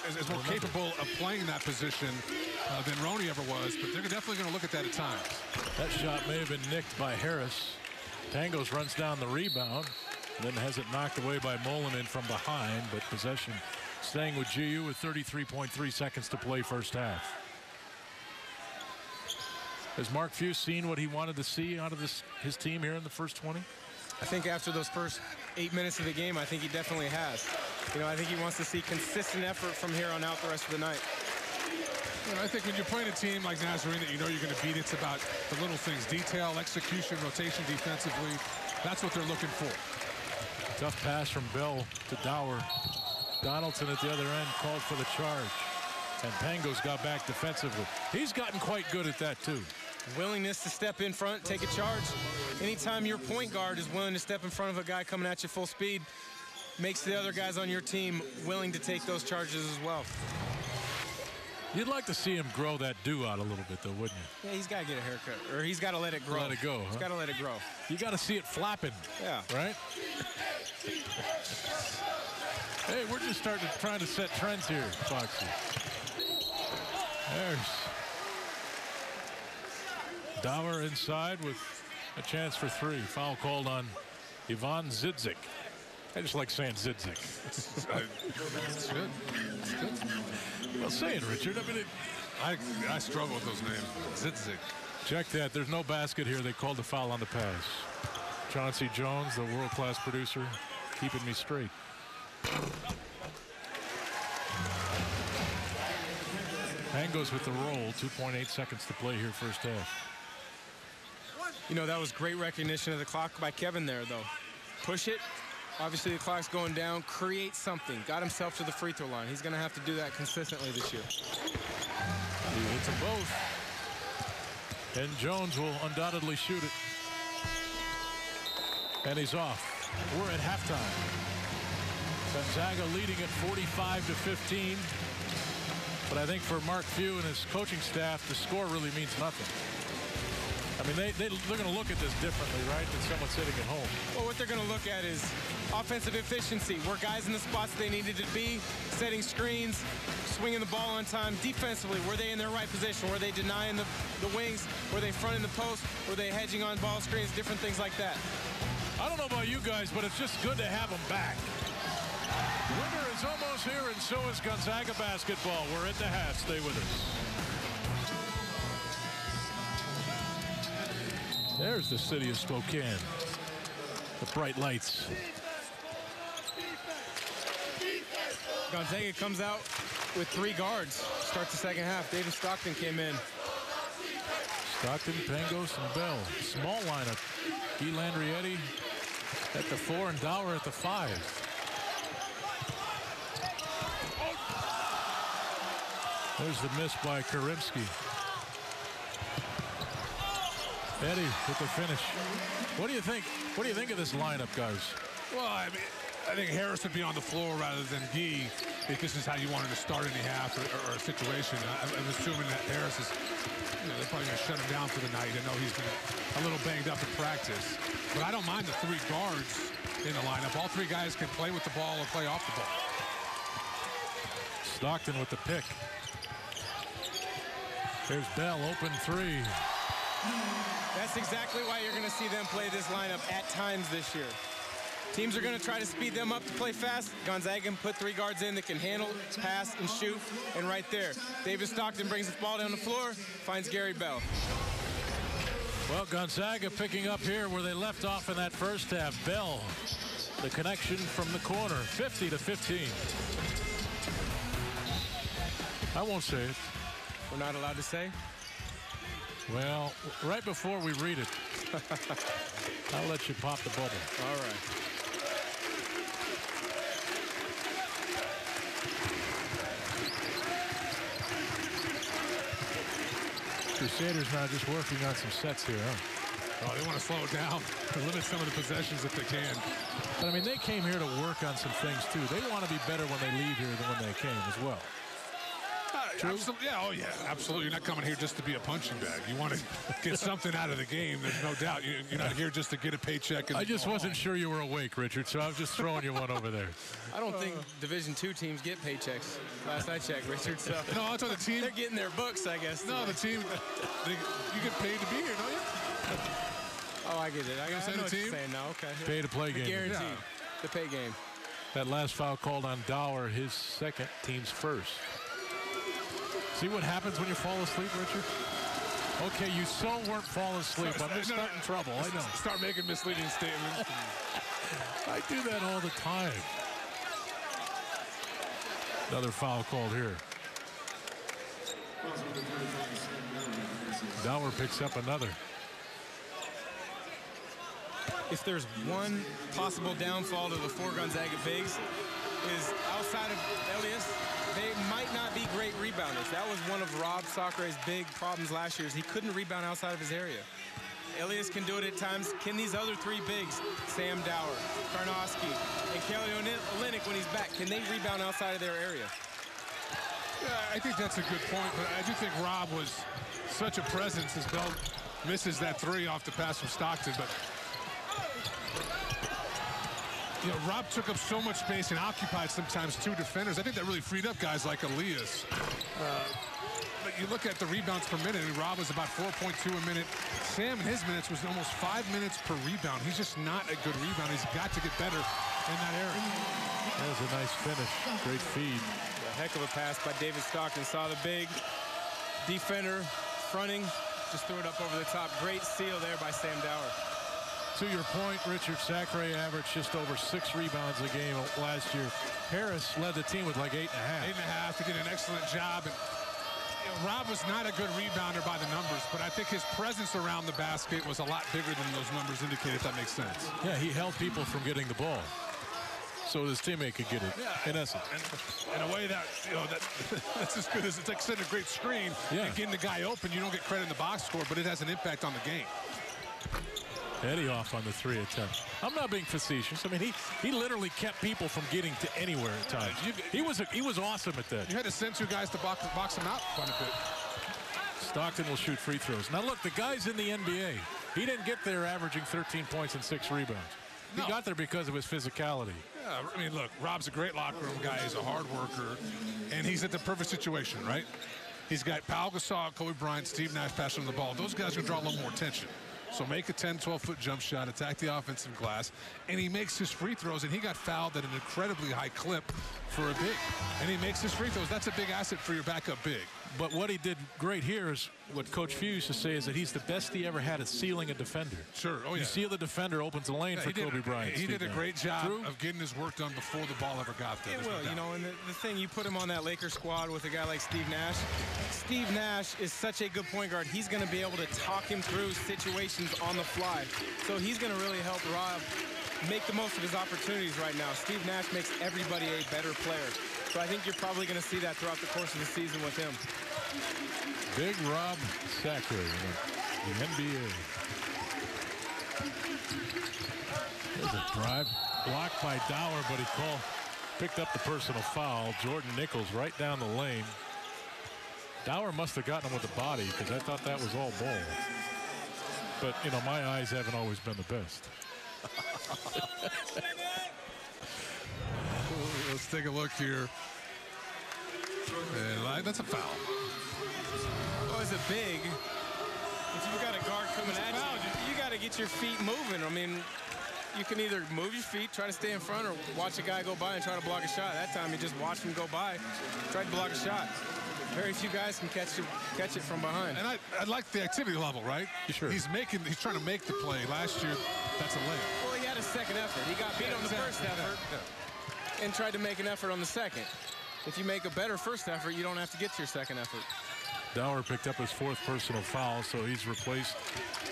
is more capable of playing that position than Roney ever was, but they're definitely going to look at that at times. That shot may have been nicked by Harris. Pangos runs down the rebound, and then has it knocked away by Molinan from behind, but possession staying with GU with 33.3 seconds to play first half. Has Mark Few seen what he wanted to see out of his team here in the first 20? I think after those first 8 minutes of the game, I think he definitely has. You know, I think he wants to see consistent effort from here on out the rest of the night. You know, I think when you're playing a team like Nazarene that you know you're going to beat, it's about the little things, detail, execution, rotation defensively. That's what they're looking for. Tough pass from Bell to Dower. Donaldson at the other end called for the charge. And Pangos got back defensively. He's gotten quite good at that, too. Willingness to step in front, take a charge. Anytime your point guard is willing to step in front of a guy coming at you full speed, makes the other guys on your team willing to take those charges as well. You'd like to see him grow that do out a little bit, though, wouldn't you? Yeah, he's got to get a haircut, or he's got to let it grow. Let it go. He's got to let it grow. You got to see it flapping. Yeah. Right? Hey, we're just trying to set trends here, Foxy. There's Dower inside with a chance for three. Foul called on Ivan Zidzik. I just like saying Zidzik. It's good. It's good. Well, say it, Richard. I mean, I struggle with those names. Zidzik. Check that. There's no basket here. They called the foul on the pass. Chauncey Jones, the world-class producer, keeping me straight. Pangos with the roll. 2.8 seconds to play here first half. You know, that was great recognition of the clock by Kevin there, though. Push it. Obviously, the clock's going down. Create something. Got himself to the free throw line. He's going to have to do that consistently this year. He hits them both. And Jones will undoubtedly shoot it. And he's off. We're at halftime. Gonzaga leading at 45-15. But I think for Mark Few and his coaching staff, the score really means nothing. I mean, they're going to look at this differently, right, than someone sitting at home. Well, what they're going to look at is offensive efficiency. Were guys in the spots they needed to be, setting screens, swinging the ball on time. Defensively, were they in their right position? Were they denying the wings? Were they fronting the post? Were they hedging on ball screens? Different things like that. I don't know about you guys, but it's just good to have them back. Winter is almost here, and so is Gonzaga basketball. We're at the half. Stay with us. There's the city of Spokane. The bright lights. Gonzaga comes out with 3 guards. Starts the second half. David Stockton came in. Stockton, Pangos, and Bell. Small lineup. Guy Landrietti at the 4 and Dower at the 5. There's the miss by Karimsky. Eddie with the finish. What do you think? What do you think of this lineup, guys? Well, I mean, I think Harris would be on the floor rather than Guy if this is how you wanted to start any half or a situation. I'm assuming that Harris is, you know, they're probably going to shut him down for the night. I know he's been a little banged up in practice. But I don't mind the 3 guards in the lineup. All 3 guys can play with the ball or play off the ball. Stockton with the pick. There's Bell, open 3. That's exactly why you're going to see them play this lineup at times this year. Teams are going to try to speed them up to play fast. Gonzaga can put 3 guards in that can handle, pass, and shoot. And right there, David Stockton brings the ball down the floor, finds Gary Bell. Well, Gonzaga picking up here where they left off in that first half. Bell, the connection from the corner, 50-15. I won't say it. We're not allowed to say? Well, right before we read it, I'll let you pop the bubble. All right. Crusaders now just working on some sets here, huh? Oh, they want to slow it down, limit some of the possessions if they can. But, I mean, they came here to work on some things, too. They want to be better when they leave here than when they came as well. Absolutely. Yeah, oh, yeah, absolutely. You're not coming here just to be a punching bag. You want to get something out of the game. There's no doubt. You're not here just to get a paycheck. And I just wasn't sure you were awake, Richard, so I was just throwing you one over there. I don't think Division II teams get paychecks. Last I checked, Richard. So no, I thought the team. They're getting their books, I guess. No, the team. You get paid to be here, don't you? Oh, I get it. I know what you're saying now. Okay. Pay to play game. Guaranteed. Yeah. The pay game. That last foul called on Dower, his second, team's first. See what happens when you fall asleep, Richard? Okay, you so weren't falling asleep. I'm just starting trouble. I know. Start making misleading statements. I do that all the time. Another foul called here. Dower picks up another. If there's one possible downfall to the four Gonzaga bigs is outside of Elias, they might not be great rebounders. That was one of Rob Sacre's big problems last year is he couldn't rebound outside of his area. Elias can do it at times. Can these other three bigs, Sam Dower, Karnowski, and Kelly Olynyk when he's back, can they rebound outside of their area? Yeah, I think that's a good point, but I do think Rob was such a presence as Bell misses that three off the pass from Stockton, but you know, Rob took up so much space and occupied sometimes two defenders. I think that really freed up guys like Elias. But you look at the rebounds per minute, and Rob was about 4.2 a minute. Sam in his minutes was almost 5 minutes per rebound. He's just not a good rebounder. He's got to get better in that area. That was a nice finish. Great feed. A heck of a pass by David Stockton. Saw the big defender fronting, just threw it up over the top. Great steal there by Sam Dower. To your point, Richard, Sacre averaged just over 6 rebounds a game last year. Harris led the team with like 8.5. 8.5. He did an excellent job. And you know, Rob was not a good rebounder by the numbers, but I think his presence around the basket was a lot bigger than those numbers indicate, if that makes sense. Yeah, he held people from getting the ball, so his teammate could get it, in essence. In a way that, you know, that's as good as it's like setting a great screen and getting the guy open. You don't get credit in the box score, but it has an impact on the game. Eddie off on the 3 attempt. I'm not being facetious. I mean, he literally kept people from getting to anywhere at times. He was awesome at that. You had to send two guys to box him out quite a bit. Stockton will shoot free throws. Now look, the guy's in the NBA. He didn't get there averaging 13 points and 6 rebounds. He got there because of his physicality. Yeah, I mean, look, Rob's a great locker room guy. He's a hard worker, and he's at the perfect situation, right? He's got Pau Gasol, Kobe Bryant, Steve Nash passing him the ball. Those guys are going to draw a little more attention. So make a 10, 12-foot jump shot, attack the offensive glass, and he makes his free throws, and he got fouled at an incredibly high clip for a big. And he makes his free throws. That's a big asset for your backup big. But what he did great here is what Coach Few used to say is that he's the best he ever had at sealing a defender. Sure. Oh, yeah. You seal the defender, opens the lane for Kobe Bryant. He did a great job of getting his work done before the ball ever got there. Well, you know, and the thing, you put him on that Lakers squad with a guy like Steve Nash. Steve Nash is such a good point guard. He's going to be able to talk him through situations on the fly. So he's going to really help Rob make the most of his opportunities right now. Steve Nash makes everybody a better player. So I think you're probably going to see that throughout the course of the season with him. Big Rob Sacre in the NBA. There's a drive blocked by Dower, but he picked up the personal foul. Jordan Nichols right down the lane. Dower must have gotten him with the body because I thought that was all ball. But, you know, my eyes haven't always been the best. Let's take a look here. And that's a foul. Oh, it's a big. If you've got a guard coming at you, you got to get your feet moving. I mean, you can either move your feet, try to stay in front, or watch a guy go by and try to block a shot. That time, you just watched him go by, tried to block a shot. Very few guys can catch it from behind. And I like the activity level, right? Sure. He's trying to make the play. Last year, that's a layup. Well, he had a second effort. He got beat on the first effort and tried to make an effort on the second. If you make a better first effort, you don't have to get to your second effort. Dower picked up his 4th personal foul, so he's replaced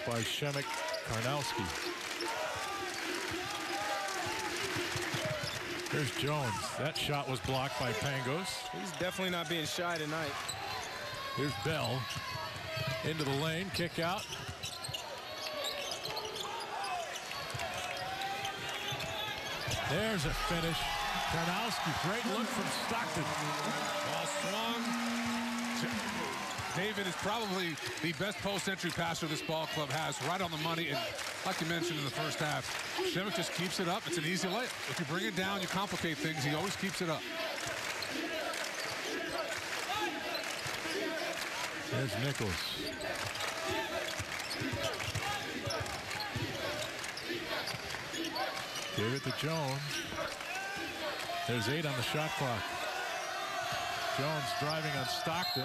by Shemek Karnowski. Here's Jones. That shot was blocked by Pangos. He's definitely not being shy tonight. Here's Bell. Into the lane, kick out. There's a finish. Karnowski, great look from Stockton. Ball swung. David is probably the best post-entry passer this ball club has, right on the money. And like you mentioned in the first half, Shemick just keeps it up. It's an easy layup. If you bring it down, you complicate things. He always keeps it up. There's Nichols. Give it to Jones. There's 8 on the shot clock. Jones driving on Stockton.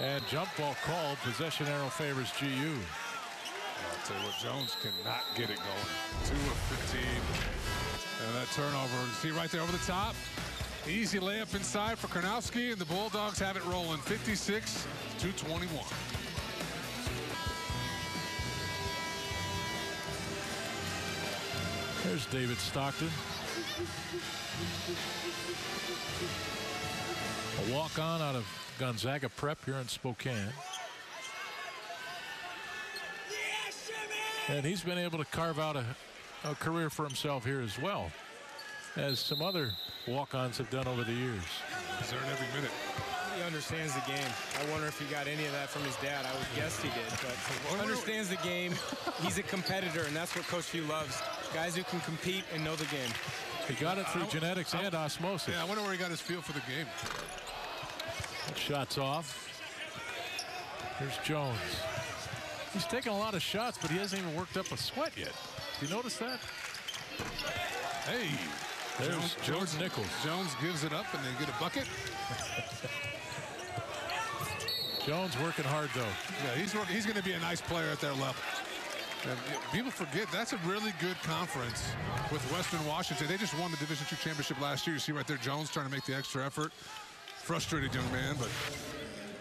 And jump ball called. Possession arrow favors GU. I'll tell you what, Jones cannot get it going. 2 of 15. And that turnover, see right there over the top. Easy layup inside for Karnowski, and the Bulldogs have it rolling 56-21. There's David Stockton. A walk-on out of Gonzaga Prep here in Spokane. And he's been able to carve out a career for himself here as well, as some other walk-ons have done over the years. He's earned every minute. He understands the game. I wonder if he got any of that from his dad. I would guess he did, but understands the game. He's a competitor, and that's what Coach Few loves. Guys who can compete and know the game. He got it through genetics and osmosis. Yeah, I wonder where he got his feel for the game. Shots off. Here's Jones. He's taking a lot of shots, but he hasn't even worked up a sweat yet. Do you notice that? Hey. There's Jordan Nichols. Jones gives it up, and they get a bucket. Jones working hard, though. Yeah, he's working. He's going to be a nice player at their level. And people forget that's a really good conference with Western Washington. They just won the Division II championship last year. You see right there, Jones trying to make the extra effort. Frustrated young man, but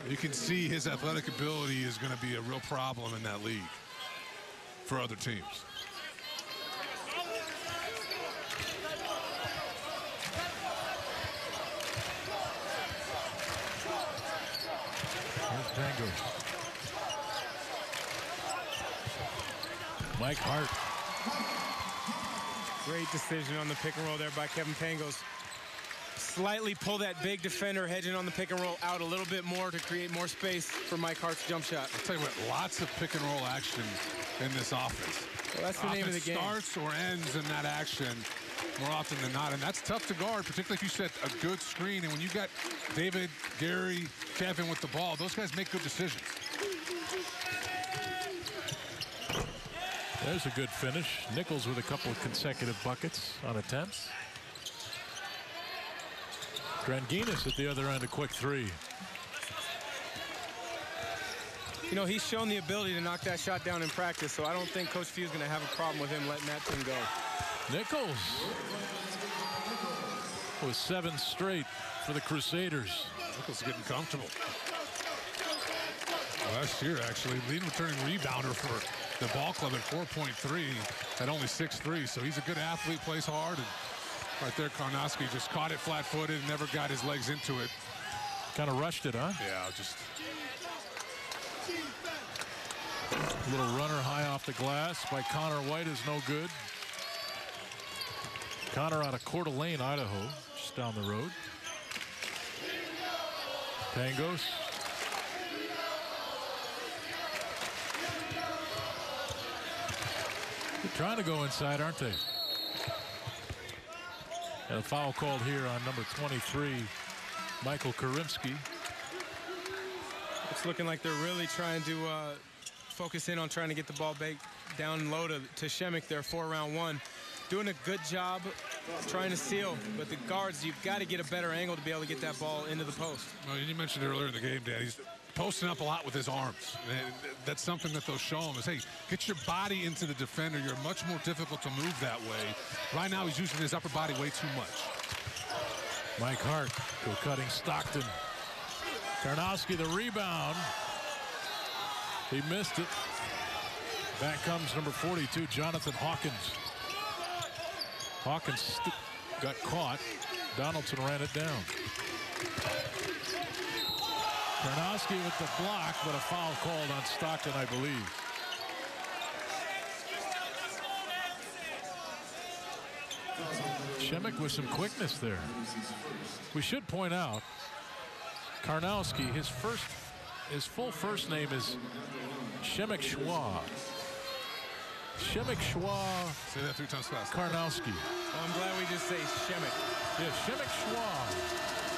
you can see his athletic ability is going to be a real problem in that league for other teams. Mike Hart. Great decision on the pick and roll there by Kevin Pangos. Slightly pull that big defender hedging on the pick and roll out a little bit more to create more space for Mike Hart's jump shot. I'll tell you what, lots of pick and roll action in this offense. Well, that's the name of the game. Starts or ends in that action more often than not, and that's tough to guard, particularly if you set a good screen. And when you got David, Gary, Kevin with the ball, those guys make good decisions. There's a good finish. Nichols with a couple of consecutive buckets on attempts. Dranginis at the other end, a quick three. You know, he's shown the ability to knock that shot down in practice, so I don't think Coach Few is going to have a problem with him letting that team go. Nichols with 7 straight for the Crusaders. Nichols getting comfortable. Last year, actually, leading returning rebounder for the ball club at 4.3 at only 6'3", so he's a good athlete, plays hard. And right there, Karnowski just caught it flat-footed and never got his legs into it. Kind of rushed it, huh? Yeah, just... A little runner high off the glass by Connor White is no good. Connor out of Coeur d'Alene, Idaho, just down the road. Pangos. They're trying to go inside, aren't they? And a foul called here on number 23, Michael Karimski. It's looking like they're really trying to focus in on trying to get the ball back down low to Shemick there for round one. Doing a good job trying to steal, but the guards, you've got to get a better angle to be able to get that ball into the post. Well, you mentioned earlier in the game, Dan, he's posting up a lot with his arms. And that's something that they'll show him is, hey, get your body into the defender. You're much more difficult to move that way. Right now, he's using his upper body way too much. Mike Hart go cutting Stockton. Karnowski the rebound. He missed it. Back comes number 42, Jonathan Hawkins. Hawkins got caught. Donaldson ran it down. Karnowski with the block, but a foul called on Stockton, I believe. Shemick with some quickness there. We should point out, Karnowski, his first his full first name is Shemek Shwa. Shemek Shwa. Say that 3 times fast. Karnowski. Well, I'm glad we just say Shemek. Yeah, Shemek Shwa.